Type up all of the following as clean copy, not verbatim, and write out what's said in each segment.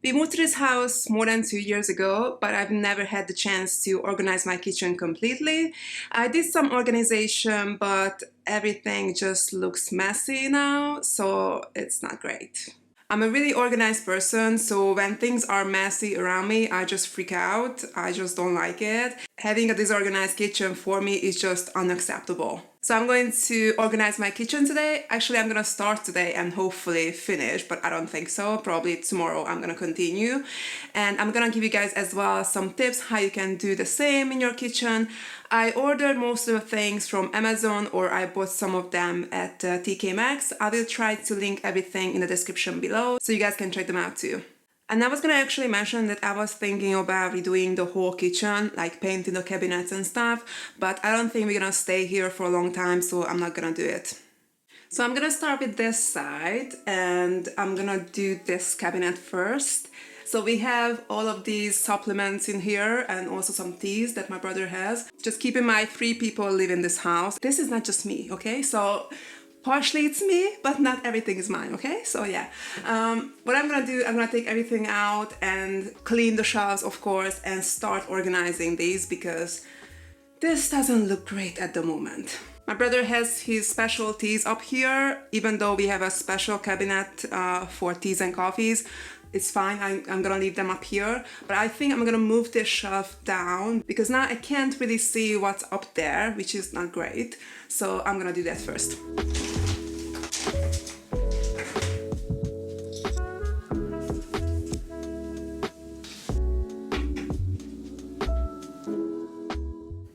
We moved to this house more than 2 years ago, but I've never had the chance to organize my kitchen completely. I did some organization, but everything just looks messy now, so it's not great. I'm a really organized person, so when things are messy around me, I just freak out. I just don't like it. Having a disorganized kitchen for me is just unacceptable. So I'm going to organize my kitchen today. Actually, I'm gonna start today and hopefully finish, but I don't think so. Probably tomorrow I'm gonna continue. And I'm gonna give you guys as well some tips how you can do the same in your kitchen. I ordered most of the things from Amazon, or I bought some of them at TK Maxx. I will try to link everything in the description below so you guys can check them out too. And I was gonna actually mention that I was thinking about redoing the whole kitchen, like painting the cabinets and stuff, but I don't think we're gonna stay here for a long time, so I'm not gonna do it. So I'm gonna start with this side, and I'm gonna do this cabinet first. So we have all of these supplements in here and also some teas that my brother has. Just keep in mind, 3 people live in this house. This is not just me, okay? So partially it's me, but not everything is mine, okay? So yeah, what I'm gonna do, I'm gonna take everything out and clean the shelves, of course, and start organizing these because this doesn't look great at the moment. My brother has his specialties up here, even though we have a special cabinet for teas and coffees. It's fine, I'm gonna leave them up here, but I think I'm gonna move this shelf down because now I can't really see what's up there, which is not great. So I'm gonna do that first.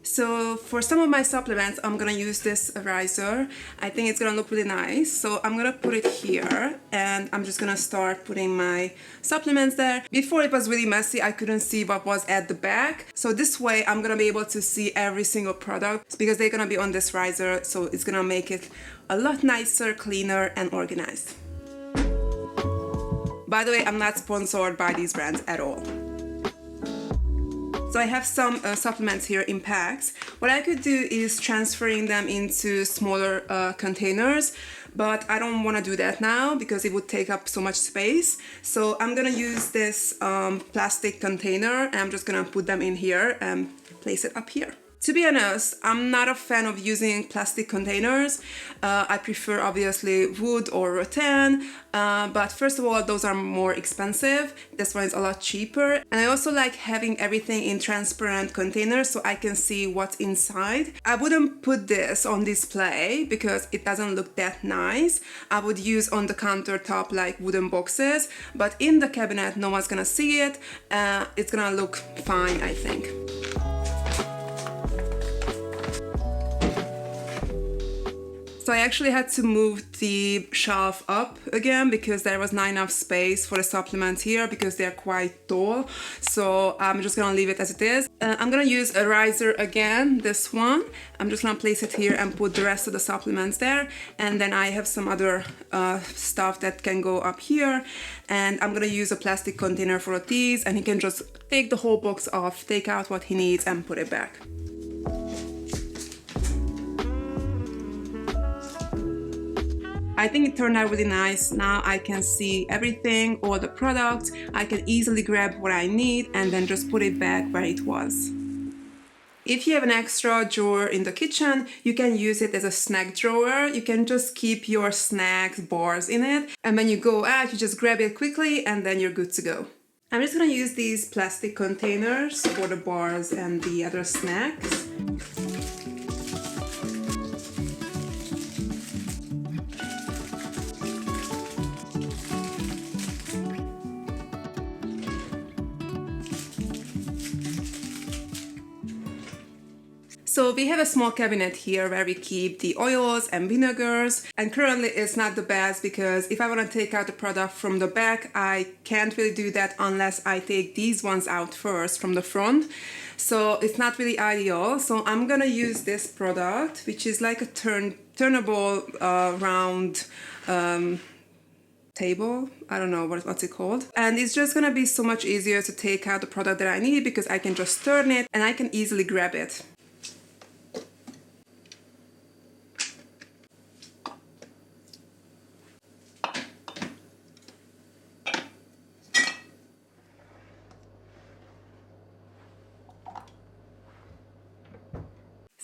So for some of my supplements, I'm gonna use this eraser. I think it's gonna look really nice. So I'm gonna put it here and I'm just gonna start putting my supplements there. Before it was really messy, I couldn't see what was at the back. So this way I'm gonna be able to see every single product because they're gonna be on this riser. So it's gonna make it a lot nicer, cleaner and organized. By the way, I'm not sponsored by these brands at all. So I have some supplements here in packs. What I could do is transferring them into smaller containers, but I don't want to do that now because it would take up so much space. So I'm gonna use this plastic container and I'm just gonna put them in here and place it up here. To be honest, I'm not a fan of using plastic containers. I prefer obviously wood or rattan, but first of all, those are more expensive. This one is a lot cheaper. And I also like having everything in transparent containers so I can see what's inside. I wouldn't put this on display because it doesn't look that nice. I would use on the countertop like wooden boxes, but in the cabinet, no one's gonna see it. It's gonna look fine, I think. So I actually had to move the shelf up again because there was not enough space for the supplements here because they're quite tall. So I'm just gonna leave it as it is. I'm gonna use a riser again, this one. I'm just gonna place it here and put the rest of the supplements there. And then I have some other stuff that can go up here. And I'm gonna use a plastic container for the teas and he can just take the whole box off, take out what he needs and put it back. I think it turned out really nice. Now I can see everything, all the products. I can easily grab what I need and then just put it back where it was. If you have an extra drawer in the kitchen, you can use it as a snack drawer. You can just keep your snacks, bars in it. And when you go out, you just grab it quickly and then you're good to go. I'm just gonna use these plastic containers for the bars and the other snacks. So we have a small cabinet here where we keep the oils and vinegars, and currently it's not the best because if I want to take out the product from the back, I can't really do that unless I take these ones out first from the front. So it's not really ideal. So I'm gonna use this product, which is like a turnable round table. I don't know what's it called. And it's just gonna be so much easier to take out the product that I need because I can just turn it and I can easily grab it.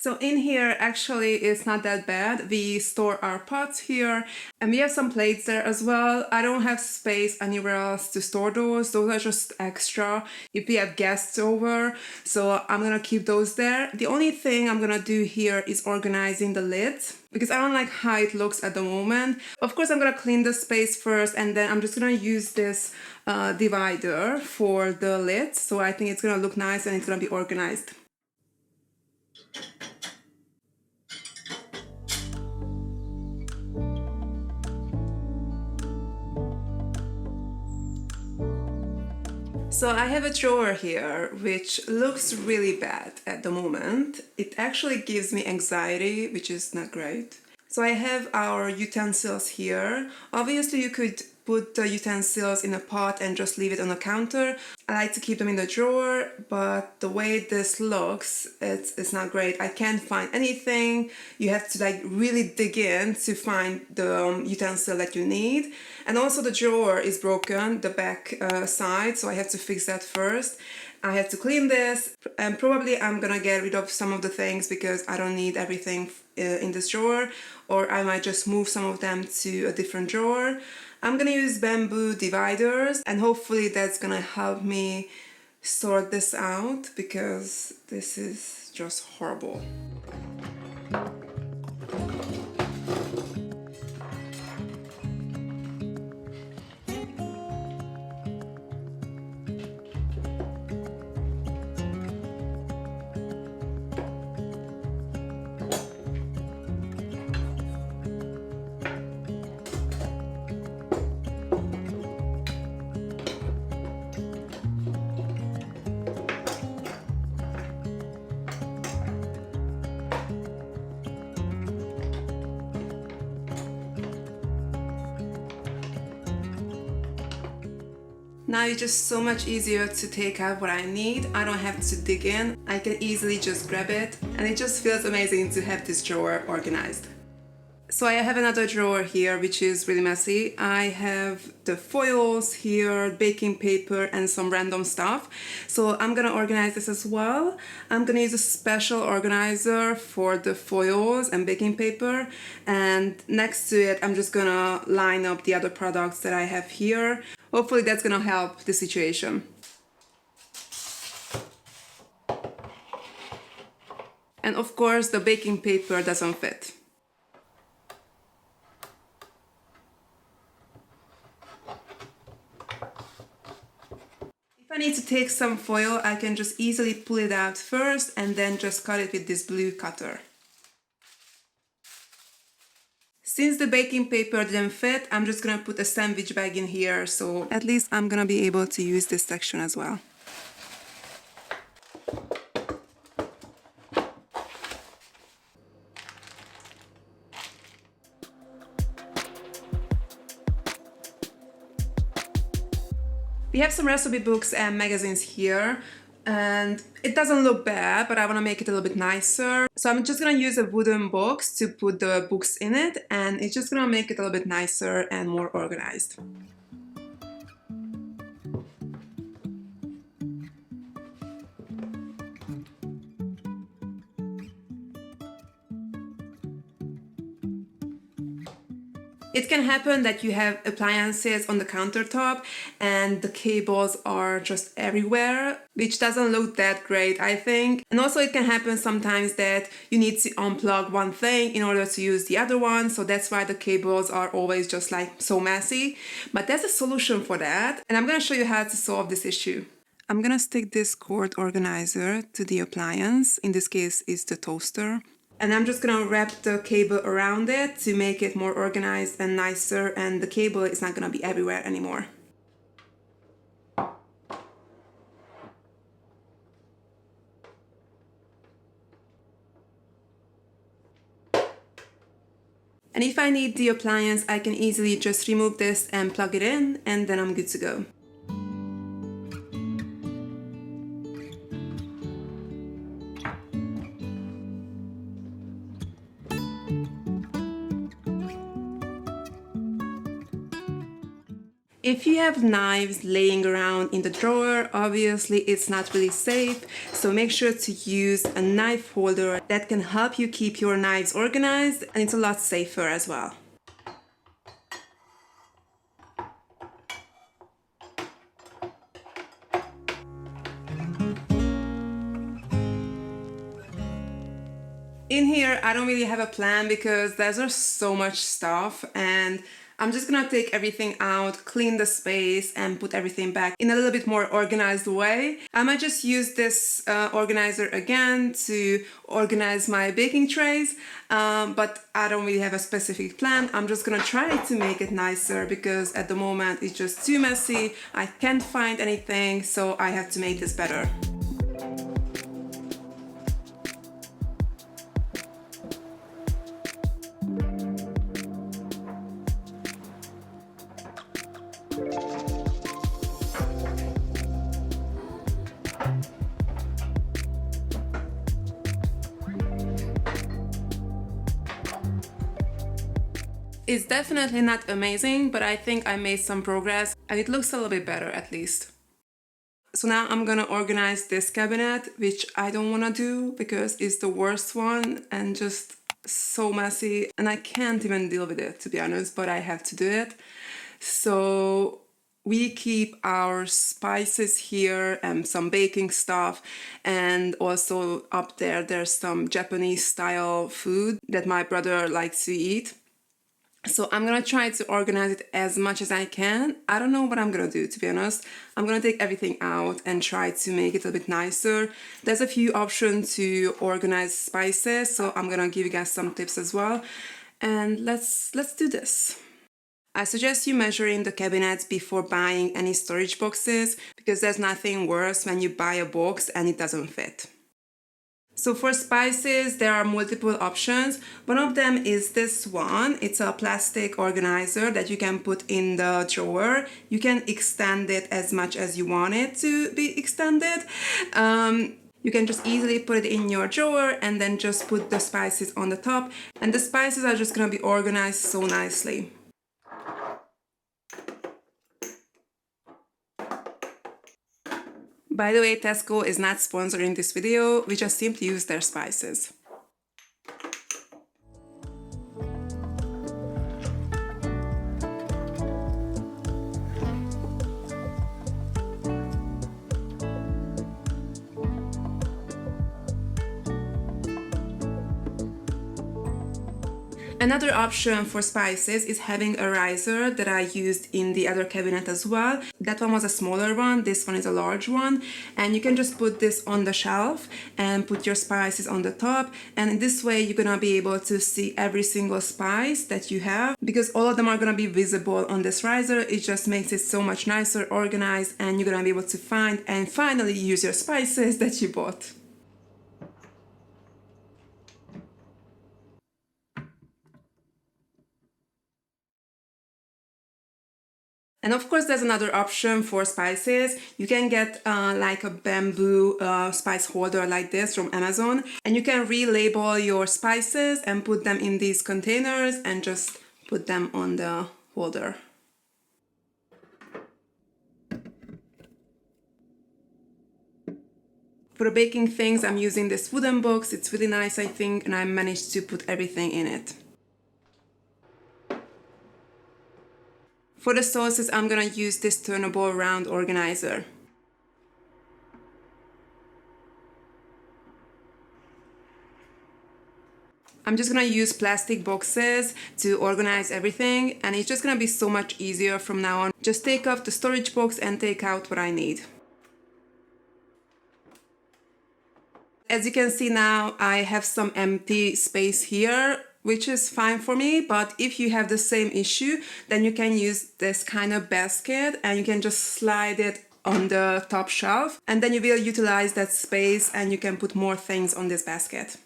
So in here, actually, it's not that bad. We store our pots here and we have some plates there as well. I don't have space anywhere else to store those. Those are just extra if we have guests over. So I'm gonna keep those there. The only thing I'm gonna do here is organizing the lids because I don't like how it looks at the moment. Of course, I'm gonna clean the space first and then I'm just gonna use this divider for the lids. So I think it's gonna look nice and it's gonna be organized. So I have a drawer here which looks really bad at the moment. It actually gives me anxiety, which is not great. So I have our utensils here. Obviously you could put the utensils in a pot and just leave it on a counter. I like to keep them in the drawer, but the way this looks, it's not great. I can't find anything. You have to like really dig in to find the utensil that you need. And also the drawer is broken, the back side, so I have to fix that first. I have to clean this and probably I'm gonna get rid of some of the things because I don't need everything in this drawer, or I might just move some of them to a different drawer. I'm gonna use bamboo dividers and hopefully that's gonna help me sort this out because this is just horrible. Now it's just so much easier to take out what I need. I don't have to dig in. I can easily just grab it and it just feels amazing to have this drawer organized. So I have another drawer here which is really messy. I have the foils here, baking paper and some random stuff. So I'm gonna organize this as well. I'm gonna use a special organizer for the foils and baking paper, and next to it I'm just gonna line up the other products that I have here. Hopefully that's gonna help the situation. And of course the baking paper doesn't fit. If I need to take some foil, I can just easily pull it out first and then just cut it with this blue cutter. Since the baking paper didn't fit, I'm just gonna put a sandwich bag in here, so at least I'm gonna be able to use this section as well. We have some recipe books and magazines here, and it doesn't look bad, but I want to make it a little bit nicer. So I'm just going to use a wooden box to put the books in it, and it's just going to make it a little bit nicer and more organized. It can happen that you have appliances on the countertop and the cables are just everywhere, which doesn't look that great, I think. And also it can happen sometimes that you need to unplug one thing in order to use the other one, so that's why the cables are always just like so messy. But there's a solution for that, and I'm gonna show you how to solve this issue. I'm gonna stick this cord organizer to the appliance, in this case is the toaster. And I'm just gonna wrap the cable around it to make it more organized and nicer, and the cable is not gonna be everywhere anymore. And if I need the appliance, I can easily just remove this and plug it in, and then I'm good to go. If you have knives laying around in the drawer, obviously it's not really safe, so make sure to use a knife holder that can help you keep your knives organized, and it's a lot safer as well. In here, I don't really have a plan because there's just so much stuff, and I'm just gonna take everything out, clean the space, and put everything back in a little bit more organized way. I might just use this organizer again to organize my baking trays, but I don't really have a specific plan. I'm just gonna try to make it nicer because at the moment it's just too messy. I can't find anything, so I have to make this better. It's definitely not amazing, but I think I made some progress and it looks a little bit better at least. So now I'm gonna organize this cabinet, which I don't wanna do because it's the worst one and just so messy and I can't even deal with it, to be honest, but I have to do it. So we keep our spices here and some baking stuff, and also up there there's some Japanese style food that my brother likes to eat. So I'm gonna try to organize it as much as I can. I don't know what I'm gonna do, to be honest. I'm gonna take everything out and try to make it a bit nicer. There's a few options to organize spices, so I'm gonna give you guys some tips as well. And let's do this. I suggest you measuring the cabinets before buying any storage boxes because there's nothing worse when you buy a box and it doesn't fit. So for spices, there are multiple options. One of them is this one. It's a plastic organizer that you can put in the drawer. You can extend it as much as you want it to be extended. You can just easily put it in your drawer and then just put the spices on the top. And the spices are just gonna be organized so nicely. By the way, Tesco is not sponsoring this video, we just simply use their spices. Another option for spices is having a riser that I used in the other cabinet as well. That one was a smaller one, this one is a large one, and you can just put this on the shelf and put your spices on the top, and in this way you're gonna be able to see every single spice that you have because all of them are gonna be visible on this riser. It just makes it so much nicer, organized, and you're gonna be able to find and finally use your spices that you bought. And of course, there's another option for spices. You can get like a bamboo spice holder like this from Amazon, and you can relabel your spices and put them in these containers and just put them on the holder. For the baking things, I'm using this wooden box. It's really nice, I think, and I managed to put everything in it. For the sauces, I'm gonna use this turnable round organizer. I'm just gonna use plastic boxes to organize everything, and it's just gonna be so much easier from now on. Just take off the storage box and take out what I need. As you can see now, I have some empty space here, which is fine for me, but if you have the same issue, then you can use this kind of basket and you can just slide it on the top shelf, and then you will utilize that space and you can put more things on this basket.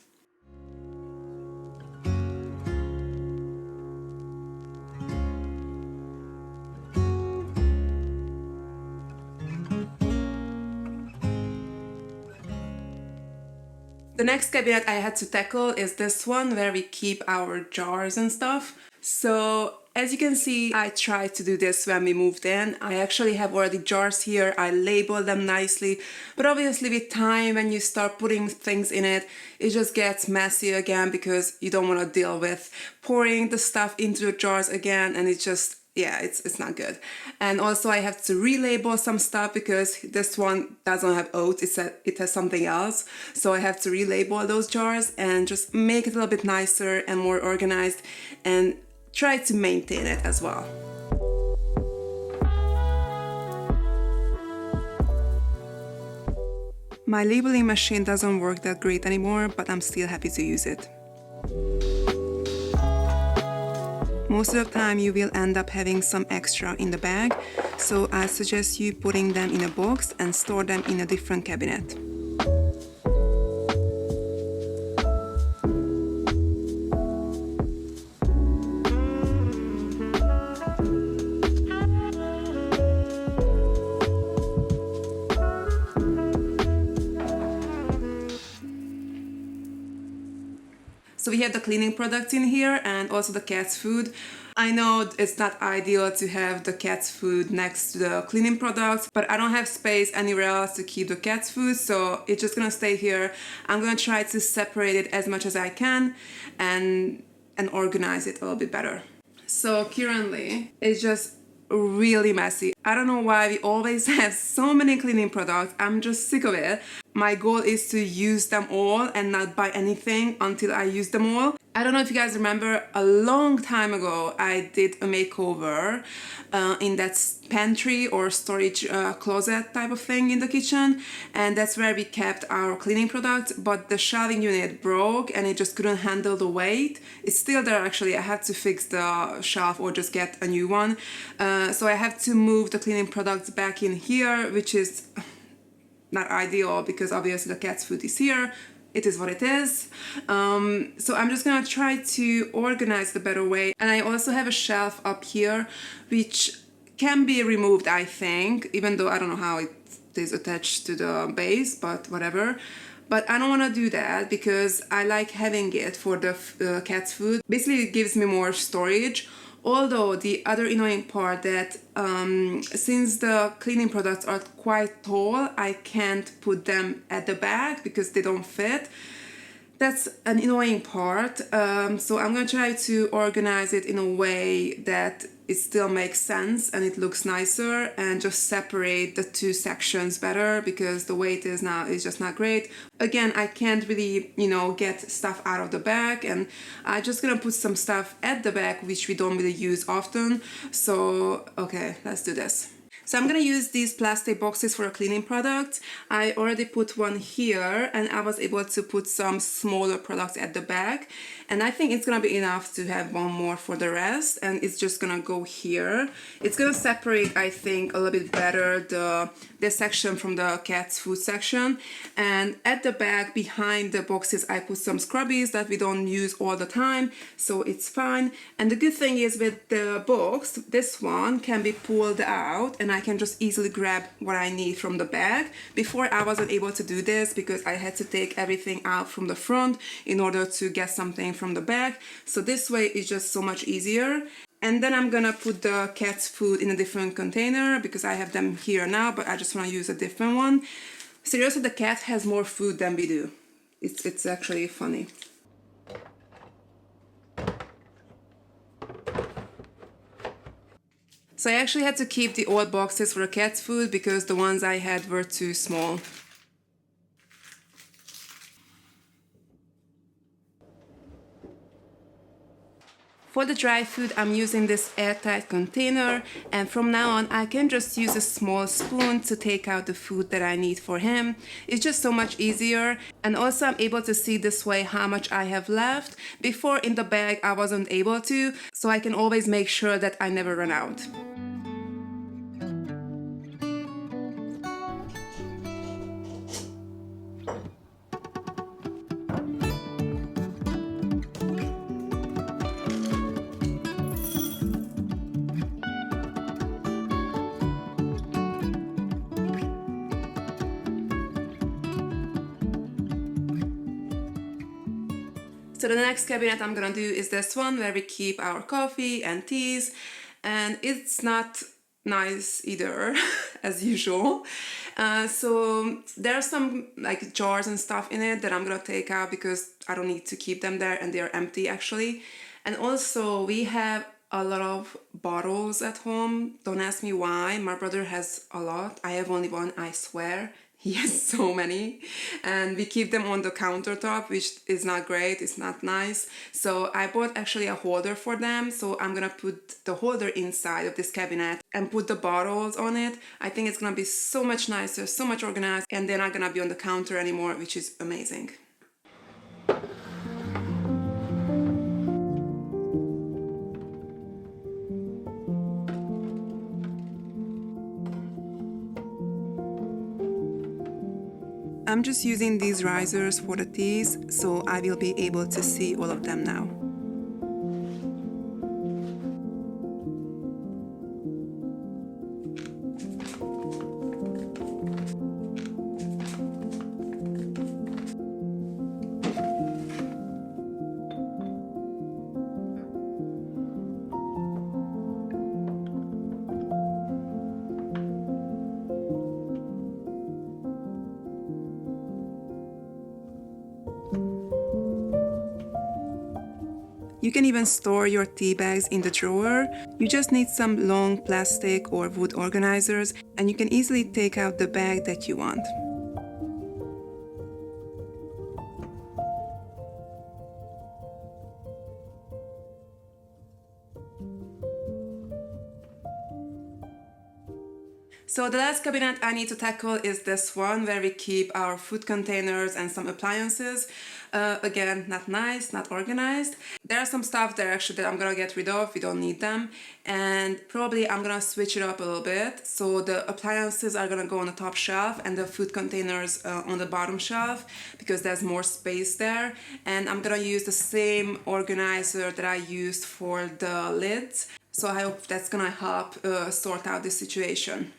The next cabinet I had to tackle is this one where we keep our jars and stuff. So as you can see, I tried to do this when we moved in. I actually have already jars here. I label them nicely, but obviously with time, when you start putting things in it, it just gets messy again because you don't want to deal with pouring the stuff into the jars again, and it's just, yeah, it's not good. And also I have to relabel some stuff because this one doesn't have oats, it has something else. So I have to relabel those jars and just make it a little bit nicer and more organized, and try to maintain it as well. My labeling machine doesn't work that great anymore, but I'm still happy to use it. Most of the time you will end up having some extra in the bag, so I suggest you putting them in a box and store them in a different cabinet. So we have the cleaning products in here and also the cat's food. I know it's not ideal to have the cat's food next to the cleaning products, but I don't have space anywhere else to keep the cat's food, so it's just gonna stay here. I'm gonna try to separate it as much as I can and organize it a little bit better. So currently, it's just really messy. I don't know why we always have so many cleaning products. I'm just sick of it. My goal is to use them all and not buy anything until I use them all. I don't know if you guys remember, a long time ago I did a makeover in that pantry or storage closet type of thing in the kitchen, and that's where we kept our cleaning products, but the shelving unit broke and it just couldn't handle the weight. It's still there actually. I have to fix the shelf or just get a new one. So I have to move the cleaning products back in here, which is not ideal because obviously the cat's food is here. It is what it is. So I'm just gonna try to organize the better way. And I also have a shelf up here which can be removed, I think, even though I don't know how it is attached to the base, but whatever. But I don't want to do that because I like having it for the cat's food. Basically it gives me more storage. Although the other annoying part that since the cleaning products are quite tall, I can't put them at the back because they don't fit. That's an annoying part. So I'm gonna try to organize it in a way that it still makes sense and it looks nicer, and just separate the two sections better because the way it is now is just not great. Again, I can't really, get stuff out of the bag, and I'm just gonna put some stuff at the back which we don't really use often. So, okay, let's do this. So I'm gonna use these plastic boxes for a cleaning product. I already put one here and I was able to put some smaller products at the back. And I think it's gonna be enough to have one more for the rest, and it's just gonna go here. It's gonna separate, I think, a little bit better this section from the cat's food section. And at the back behind the boxes I put some scrubbies that we don't use all the time, so it's fine. And the good thing is with the box, this one can be pulled out and I can just easily grab what I need from the bag. Before I wasn't able to do this because I had to take everything out from the front in order to get something from the bag. So this way is just so much easier. And then I'm gonna put the cat's food in a different container because I have them here now, but I just wanna use a different one. Seriously, the cat has more food than we do. It's actually funny. So I actually had to keep the old boxes for the cat's food because the ones I had were too small. For the dry food, I'm using this airtight container, and from now on I can just use a small spoon to take out the food that I need for him. It's just so much easier, and also I'm able to see this way how much I have left. Before in the bag I wasn't able to, so I can always make sure that I never run out. So the next cabinet I'm gonna do is this one where we keep our coffee and teas, and it's not nice either as usual. So there are some like jars and stuff in it that I'm gonna take out because I don't need to keep them there, and they're empty actually. And also we have a lot of bottles at home. Don't ask me why. My brother has a lot. I have only one, I swear. He has so many, and we keep them on the countertop, which is not great, it's not nice. So I bought actually a holder for them, so I'm gonna put the holder inside of this cabinet and put the bottles on it. I think it's gonna be so much nicer, so much organized, and they're not gonna be on the counter anymore, which is amazing. I'm just using these risers for the teas, so I will be able to see all of them now. You can even store your tea bags in the drawer. You just need some long plastic or wood organizers, and you can easily take out the bag that you want. So the last cabinet I need to tackle is this one where we keep our food containers and some appliances. Again, not nice, not organized. There are some stuff there actually that I'm gonna get rid of, we don't need them. And probably I'm gonna switch it up a little bit. So the appliances are gonna go on the top shelf and the food containers on the bottom shelf because there's more space there. And I'm gonna use the same organizer that I used for the lids. So I hope that's gonna help sort out this situation.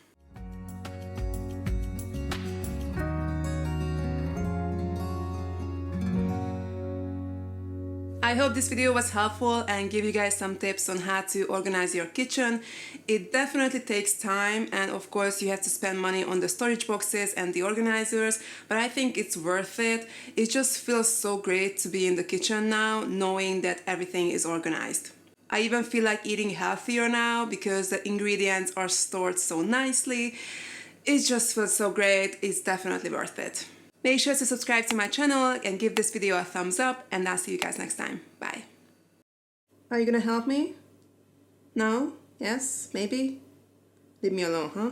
I hope this video was helpful and give you guys some tips on how to organize your kitchen. It definitely takes time, and of course you have to spend money on the storage boxes and the organizers, but I think it's worth it. It just feels so great to be in the kitchen now, knowing that everything is organized. I even feel like eating healthier now because the ingredients are stored so nicely. It just feels so great. It's definitely worth it. Make sure to subscribe to my channel and give this video a thumbs up, and I'll see you guys next time. Bye. Are you gonna help me? No? Yes? Maybe? Leave me alone, huh?